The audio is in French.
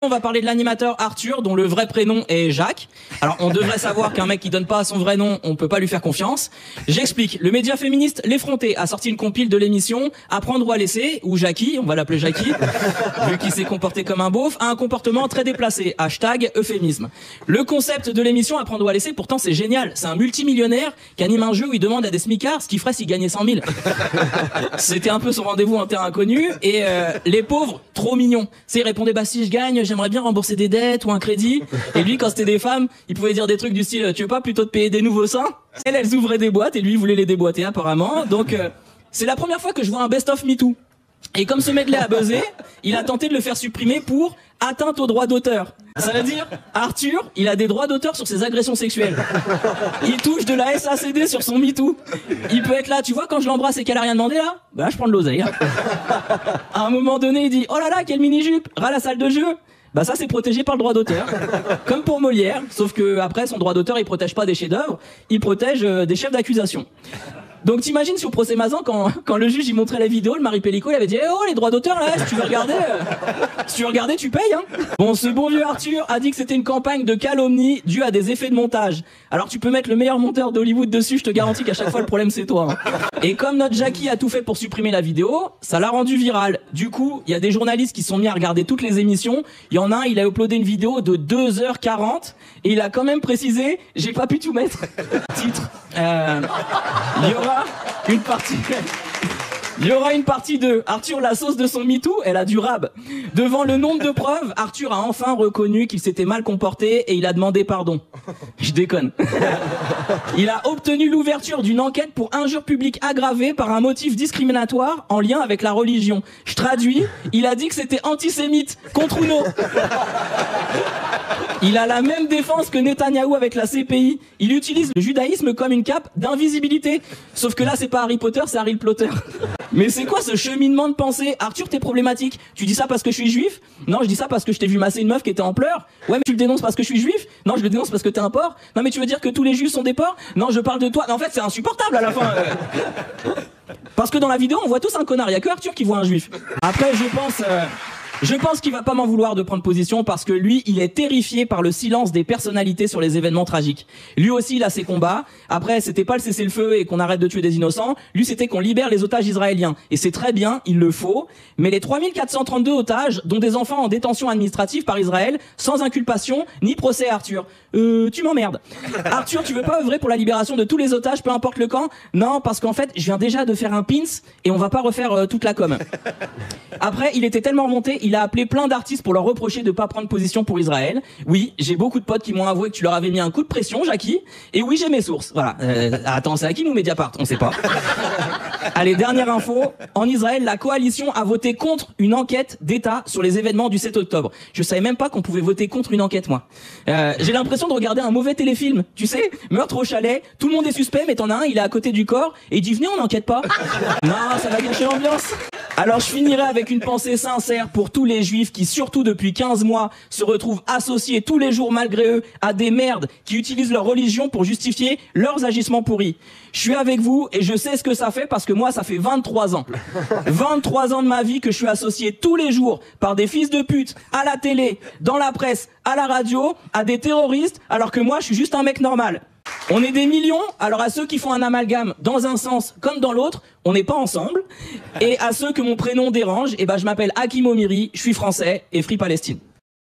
On va parler de l'animateur Arthur, dont le vrai prénom est Jacques. Alors, on devrait savoir qu'un mec qui donne pas son vrai nom, on peut pas lui faire confiance. J'explique. Le média féministe L'Effronté a sorti une compile de l'émission Apprendre ou à laisser, où Jackie, on va l'appeler Jackie, vu qu'il s'est comporté comme un beauf, a un comportement très déplacé. Hashtag euphémisme. Le concept de l'émission Apprendre ou à laisser, pourtant, c'est génial. C'est un multimillionnaire qui anime un jeu où il demande à des smicards ce qu'il ferait s'il gagnait 100 000. C'était un peu son rendez-vous en terrain inconnu. Et les pauvres, trop mignons. C'est, il répondait, bah si je gagne, j'aimerais bien rembourser des dettes ou un crédit. Et lui, quand c'était des femmes, il pouvait dire des trucs du style, tu veux pas plutôt te payer des nouveaux seins? Elles ouvraient des boîtes et lui, il voulait les déboîter apparemment. Donc, c'est la première fois que je vois un best-of MeToo. Et comme ce medley a buzzé, il a tenté de le faire supprimer pour atteinte aux droits d'auteur. Ça veut dire, Arthur, il a des droits d'auteur sur ses agressions sexuelles. Il touche de la SACD sur son MeToo. Il peut être là, tu vois, quand je l'embrasse et qu'elle a rien demandé là, bah je prends de l'oseille. À un moment donné, il dit, oh là là, quelle mini-jupe, ras la salle de jeu. Bah ça c'est protégé par le droit d'auteur, comme pour Molière, sauf que après son droit d'auteur il protège pas des chefs-d'œuvre, il protège des chefs d'accusation. Donc t'imagines sur procès Mazan quand le juge il montrait la vidéo, le Marie Pellico il avait dit oh les droits d'auteur là, si tu veux regarder tu payes hein. Bon, ce bon vieux Arthur a dit que c'était une campagne de calomnie due à des effets de montage. Alors tu peux mettre le meilleur monteur d'Hollywood dessus, je te garantis qu'à chaque fois le problème c'est toi hein. Et comme notre Jackie a tout fait pour supprimer la vidéo, ça l'a rendu viral. Du coup, il y a des journalistes qui sont mis à regarder toutes les émissions. Il y en a un, il a uploadé une vidéo de 2h40 et il a quand même précisé, j'ai pas pu tout mettre. Titre. Il y aura une partie de Arthur, la sauce de son MeToo, elle a du rab. Devant le nombre de preuves, Arthur a enfin reconnu qu'il s'était mal comporté et il a demandé pardon. Je déconne. Il a obtenu l'ouverture d'une enquête pour injure publique aggravée par un motif discriminatoire en lien avec la religion. Je traduis, il a dit que c'était antisémite contre Uno. Il a la même défense que Netanyahou avec la CPI. Il utilise le judaïsme comme une cape d'invisibilité. Sauf que là, c'est pas Harry Potter, c'est Harry le Plotter. Mais c'est quoi ce cheminement de pensée? Arthur, t'es problématique. Tu dis ça parce que je suis juif? Non, je dis ça parce que je t'ai vu masser une meuf qui était en pleurs. Ouais, mais tu le dénonces parce que je suis juif? Non, je le dénonce parce que t'es un porc. Non, mais tu veux dire que tous les juifs sont des porcs? Non, je parle de toi. Non, en fait, c'est insupportable à la fin. Parce que dans la vidéo, on voit tous un connard. Il y a que Arthur qui voit un juif. Après, je pense qu'il va pas m'en vouloir de prendre position parce que lui, il est terrifié par le silence des personnalités sur les événements tragiques. Lui aussi, il a ses combats. Après, c'était pas le cessez-le-feu et qu'on arrête de tuer des innocents. Lui, c'était qu'on libère les otages israéliens. Et c'est très bien, il le faut. Mais les 3432 otages, dont des enfants en détention administrative par Israël, sans inculpation, ni procès à Arthur. Tu m'emmerdes. Arthur, tu veux pas œuvrer pour la libération de tous les otages, peu importe le camp? Non, parce qu'en fait, je viens déjà de faire un pins et on va pas refaire toute la com. Après, il était tellement remonté, il a appelé plein d'artistes pour leur reprocher de pas prendre position pour Israël. Oui, j'ai beaucoup de potes qui m'ont avoué que tu leur avais mis un coup de pression, Jackie. Et oui, j'ai mes sources. Voilà. Attends, c'est à qui nous Mediapart? On sait pas. Allez, dernière info. En Israël, la coalition a voté contre une enquête d'État sur les événements du 7 octobre. Je savais même pas qu'on pouvait voter contre une enquête, moi. J'ai l'impression de regarder un mauvais téléfilm. Tu sais, meurtre au chalet, tout le monde est suspect, mais t'en as un, il est à côté du corps, et il dit venez, on n'enquête pas. Non, ça va gâcher l'ambiance. Alors je finirai avec une pensée sincère pour tous les juifs qui, surtout depuis 15 mois, se retrouvent associés tous les jours malgré eux à des merdes qui utilisent leur religion pour justifier leurs agissements pourris. Je suis avec vous et je sais ce que ça fait parce que moi ça fait 23 ans. 23 ans de ma vie que je suis associé tous les jours par des fils de pute, à la télé, dans la presse, à la radio, à des terroristes, alors que moi je suis juste un mec normal. On est des millions, alors à ceux qui font un amalgame dans un sens comme dans l'autre, on n'est pas ensemble. Et à ceux que mon prénom dérange, eh ben je m'appelle Hakim Omiri, je suis français et Free Palestine.